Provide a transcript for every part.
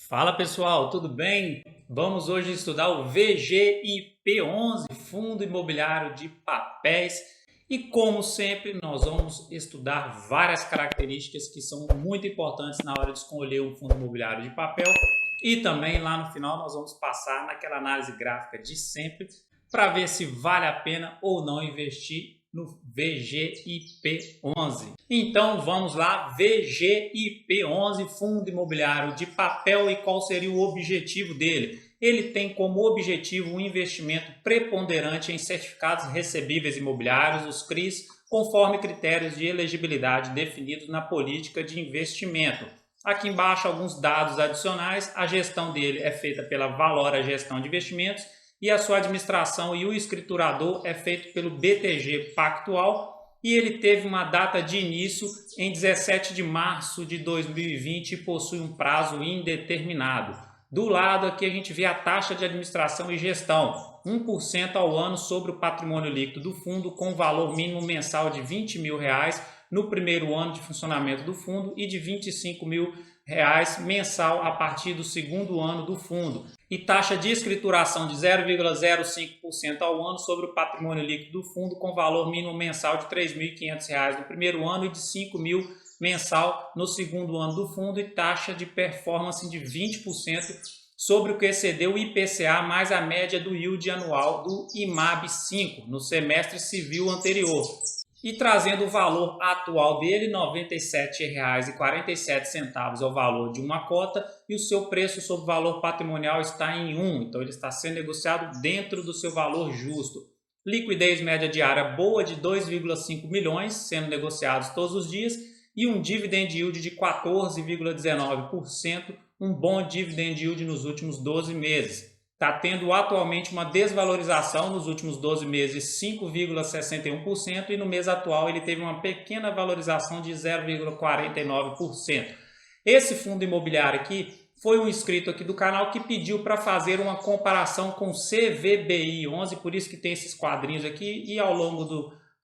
Fala pessoal, tudo bem? Vamos hoje estudar o VGIP11, Fundo Imobiliário de Papéis, e como sempre nós vamos estudar várias características que são muito importantes na hora de escolher um fundo imobiliário de papel, e também lá no final nós vamos passar naquela análise gráfica de sempre para ver se vale a pena ou não investir no VGIP11. Então vamos lá, VGIP11, Fundo Imobiliário de Papel, e qual seria o objetivo dele? Ele tem como objetivo um investimento preponderante em certificados recebíveis imobiliários, os CRIs, conforme critérios de elegibilidade definidos na política de investimento. Aqui embaixo alguns dados adicionais. A gestão dele é feita pela Valora Gestão de Investimentos e a sua administração e o escriturador é feito pelo BTG Pactual, e ele teve uma data de início em 17 de março de 2020 e possui um prazo indeterminado. Do lado aqui a gente vê a taxa de administração e gestão, 1% ao ano sobre o patrimônio líquido do fundo, com valor mínimo mensal de R$20 mil no primeiro ano de funcionamento do fundo e de R$25 mil mensal a partir do segundo ano do fundo, e taxa de escrituração de 0,05% ao ano sobre o patrimônio líquido do fundo, com valor mínimo mensal de R$3.500 no primeiro ano e de R$5 mil mensal no segundo ano do fundo, e taxa de performance de 20% sobre o que excedeu o IPCA mais a média do yield anual do IMAB 5 no semestre civil anterior. E trazendo o valor atual dele, R$ 97,47 é o valor de uma cota, e o seu preço sobre valor patrimonial está em 1, então ele está sendo negociado dentro do seu valor justo. Liquidez média diária boa de 2,5 milhões sendo negociados todos os dias, e um dividend yield de 14,19%, um bom dividend yield nos últimos 12 meses. Está tendo atualmente uma desvalorização nos últimos 12 meses, 5,61%, e no mês atual ele teve uma pequena valorização de 0,49%. Esse fundo imobiliário aqui foi um inscrito aqui do canal que pediu para fazer uma comparação com CVBI11, por isso que tem esses quadrinhos aqui, e ao longo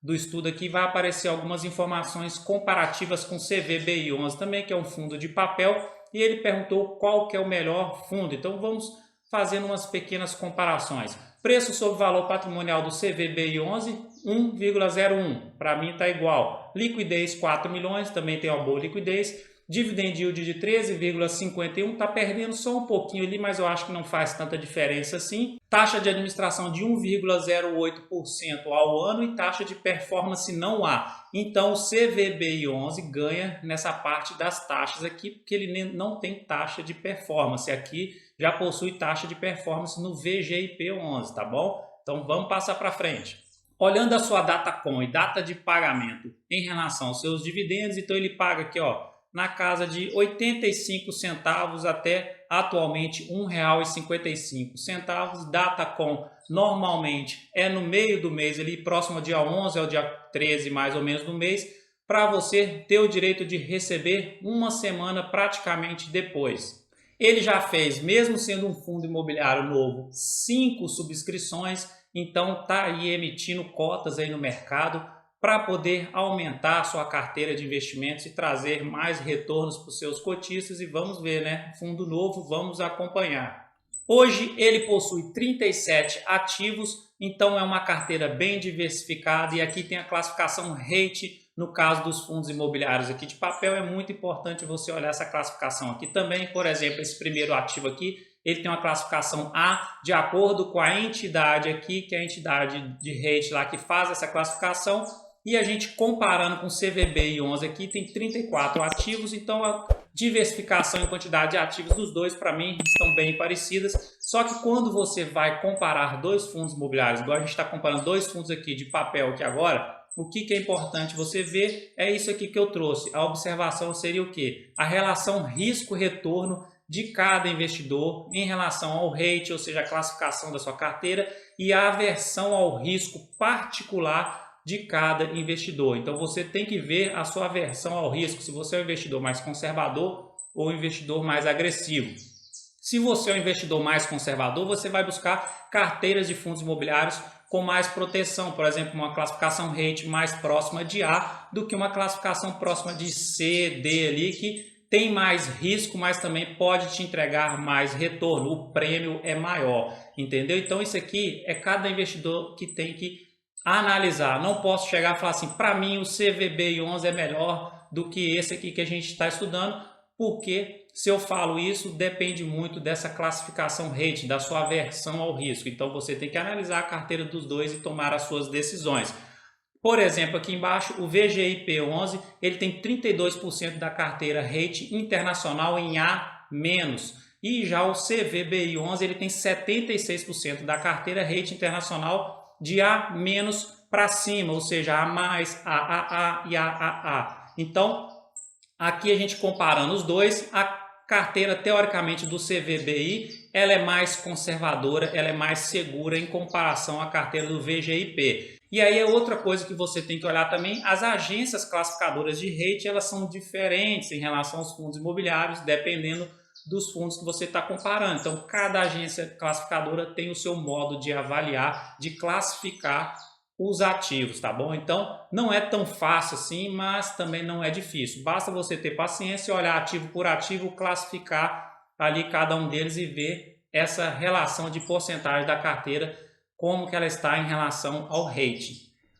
do estudo aqui vai aparecer algumas informações comparativas com CVBI11 também, que é um fundo de papel, e ele perguntou qual que é o melhor fundo. Então vamos fazendo umas pequenas comparações. Preço sobre valor patrimonial do CVBI11, 1,01. Para mim está igual. Liquidez 4 milhões, também tem uma boa liquidez. Dividend yield de 13,51, está perdendo só um pouquinho ali, mas eu acho que não faz tanta diferença assim. Taxa de administração de 1,08% ao ano e taxa de performance não há. Então o CVBI11 ganha nessa parte das taxas aqui, porque ele não tem taxa de performance. Aqui já possui taxa de performance no VGIP11, tá bom? Então vamos passar para frente. Olhando a sua data com e data de pagamento em relação aos seus dividendos, então ele paga aqui, ó, na casa de 85 centavos até atualmente R$ 1,55. Data com normalmente é no meio do mês, ali próximo ao dia 11 ao dia 13 mais ou menos do mês, para você ter o direito de receber uma semana praticamente depois. Ele já fez, mesmo sendo um fundo imobiliário novo, 5 subscrições, então está aí emitindo cotas aí no mercado para poder aumentar a sua carteira de investimentos e trazer mais retornos para os seus cotistas. E vamos ver, né? Fundo novo, vamos acompanhar. Hoje ele possui 37 ativos, então é uma carteira bem diversificada, e aqui tem a classificação rate. No caso dos fundos imobiliários aqui de papel, é muito importante você olhar essa classificação aqui também. Por exemplo, esse primeiro ativo aqui, ele tem uma classificação A, de acordo com a entidade aqui, que é a entidade de rate lá que faz essa classificação. E a gente comparando com o CVBI11 aqui, tem 34 ativos, então a diversificação em quantidade de ativos dos dois, para mim, estão bem parecidas. Só que quando você vai comparar dois fundos imobiliários, igual a gente está comparando dois fundos aqui de papel aqui agora, o que é importante você ver é isso aqui que eu trouxe. A observação seria o quê? A relação risco-retorno de cada investidor em relação ao rate, ou seja, a classificação da sua carteira, e a aversão ao risco particular de cada investidor. Então você tem que ver a sua aversão ao risco, se você é um investidor mais conservador ou um investidor mais agressivo. Se você é um investidor mais conservador, você vai buscar carteiras de fundos imobiliários com mais proteção, por exemplo, uma classificação rate mais próxima de A do que uma classificação próxima de C, D ali, que tem mais risco, mas também pode te entregar mais retorno, o prêmio é maior, entendeu? Então isso aqui é cada investidor que tem que analisar. Não posso chegar e falar assim, para mim o CVBI11 é melhor do que esse aqui que a gente está estudando, porque se eu falo isso, depende muito dessa classificação rating, da sua aversão ao risco. Então você tem que analisar a carteira dos dois e tomar as suas decisões. Por exemplo, aqui embaixo, o VGIP11, ele tem 32% da carteira rating internacional em A-. E já o CVBI11, ele tem 76% da carteira rating internacional de A- para cima, ou seja, A+, AAA e AAA. Então, aqui a gente comparando os dois, a carteira teoricamente do CVBI, ela é mais conservadora, ela é mais segura em comparação à carteira do VGIP. E aí é outra coisa que você tem que olhar também, as agências classificadoras de rating, elas são diferentes em relação aos fundos imobiliários, dependendo dos fundos que você está comparando. Então, cada agência classificadora tem o seu modo de avaliar, de classificar os ativos, tá bom? Então, não é tão fácil assim, mas também não é difícil. Basta você ter paciência, olhar ativo por ativo, classificar ali cada um deles e ver essa relação de porcentagem da carteira, como que ela está em relação ao rating.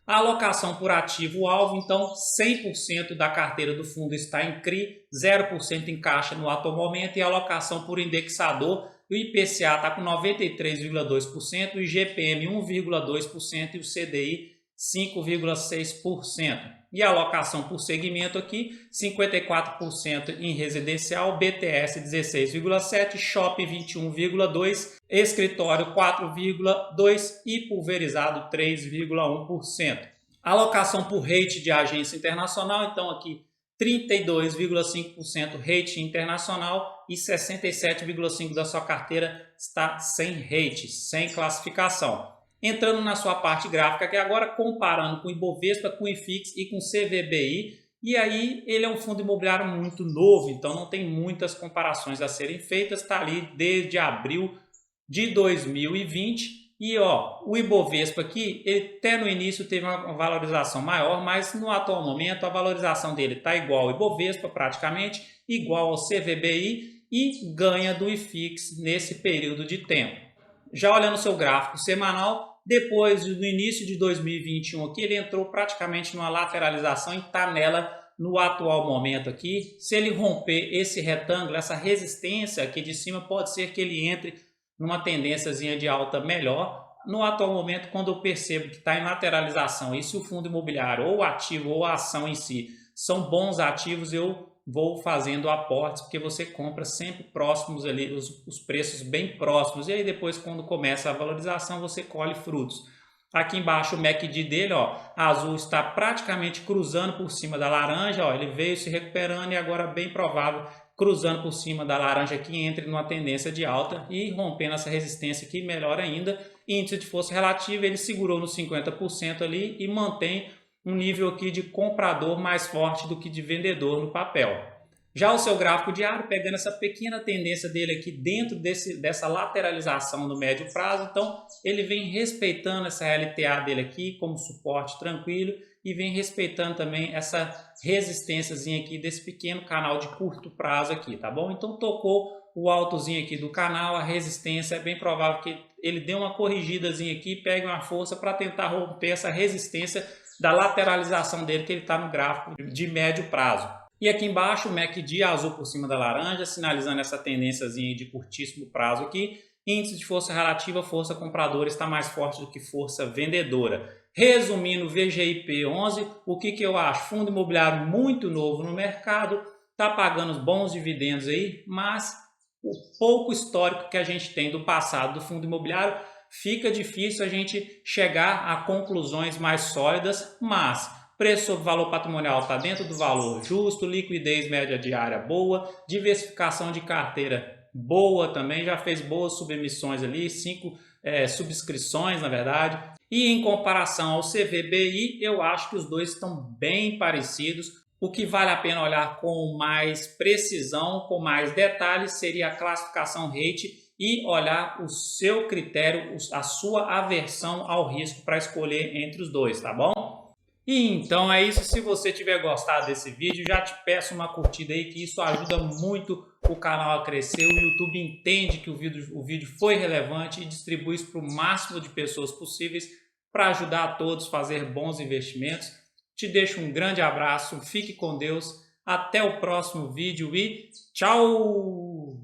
A alocação por ativo-alvo, então 100% da carteira do fundo está em CRI, 0% em caixa no atual momento, e a alocação por indexador, o IPCA está com 93,2%, o IGPM 1,2% e o CDI 5,6%. E a alocação por segmento aqui, 54% em residencial, BTS 16,7%, shopping 21,2%, escritório 4,2% e pulverizado 3,1%. Alocação por rate de agência internacional, então aqui 32,5% rate internacional e 67,5% da sua carteira está sem rate, sem classificação. Entrando na sua parte gráfica aqui agora, comparando com o Ibovespa, com o IFIX e com o CVBI, e aí ele é um fundo imobiliário muito novo, então não tem muitas comparações a serem feitas, está ali desde abril de 2020, e ó, o Ibovespa aqui, ele até no início teve uma valorização maior, mas no atual momento a valorização dele está igual ao Ibovespa praticamente, igual ao CVBI e ganha do IFIX nesse período de tempo. Já olhando o seu gráfico semanal, depois do início de 2021 aqui, ele entrou praticamente numa lateralização e está nela no atual momento aqui. Se ele romper esse retângulo, essa resistência aqui de cima, pode ser que ele entre numa tendênciazinha de alta melhor. No atual momento, quando eu percebo que está em lateralização, e se o fundo imobiliário, ou o ativo, ou a ação em si, são bons ativos, eu vou fazendo aportes, porque você compra sempre próximos ali, os preços bem próximos, e aí depois quando começa a valorização você colhe frutos. Aqui embaixo o MACD dele, ó, azul está praticamente cruzando por cima da laranja, ó, ele veio se recuperando e agora bem provável cruzando por cima da laranja aqui entre numa tendência de alta e rompendo essa resistência aqui, melhor ainda. Índice de força relativa ele segurou no 50% ali e mantém um nível aqui de comprador mais forte do que de vendedor no papel. Já o seu gráfico diário, pegando essa pequena tendência dele aqui dentro dessa lateralização no médio prazo, então ele vem respeitando essa LTA dele aqui como suporte tranquilo e vem respeitando também essa resistênciazinha aqui desse pequeno canal de curto prazo aqui, tá bom? Então tocou o altozinho aqui do canal, a resistência, é bem provável que ele dê uma corrigidazinha aqui, pegue uma força para tentar romper essa resistência da lateralização dele que ele está no gráfico de médio prazo. E aqui embaixo o MACD azul por cima da laranja, sinalizando essa tendênciazinha de curtíssimo prazo aqui. Índice de força relativa, força compradora está mais forte do que força vendedora. Resumindo, VGIP 11, o que eu acho? Fundo imobiliário muito novo no mercado, está pagando bons dividendos aí, mas o pouco histórico que a gente tem do passado do fundo imobiliário, fica difícil a gente chegar a conclusões mais sólidas, mas preço sobre valor patrimonial está dentro do valor justo, liquidez média diária boa, diversificação de carteira boa também, já fez boas subemissões ali, 5 subscrições na verdade. E em comparação ao CVBI, eu acho que os dois estão bem parecidos. O que vale a pena olhar com mais precisão, com mais detalhes, seria a classificação rate e olhar o seu critério, a sua aversão ao risco para escolher entre os dois, tá bom? E então é isso. Se você tiver gostado desse vídeo, já te peço uma curtida aí, que isso ajuda muito o canal a crescer. O YouTube entende que o vídeo foi relevante e distribui isso para o máximo de pessoas possíveis para ajudar a todos a fazer bons investimentos. Te deixo um grande abraço, fique com Deus, até o próximo vídeo e tchau!